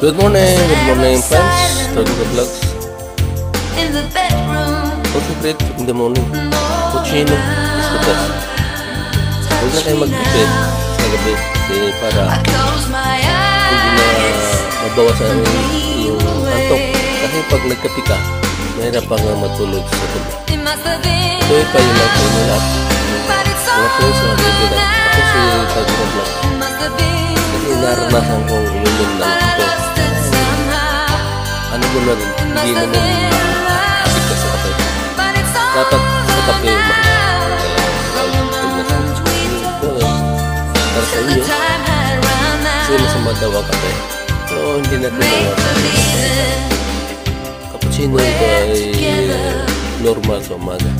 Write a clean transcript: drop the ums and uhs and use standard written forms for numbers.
Good morning friends, Tony the Vlogs. Concentrate in the morning. Cappuccino is the best. Huwag na kayo mag-prepare sa gabi para hindi na mabawasan yung antok. Kasi pag nagkape ka, mahirap pang matulog sa gabi. So pa yun lang sa inyo lahat. Mga friends, mga kaibigan. Ako si Tony the Vlogs. Kasi naranasan kong uminom ng ito. Ano mo na rin, hindi naman asik ka sa kape. Dapat sa kape mahal. Para sa inyo, kasi masama daw ang kape. So hindi natin nawasan. Cappuccino ito ay normal sa umaga.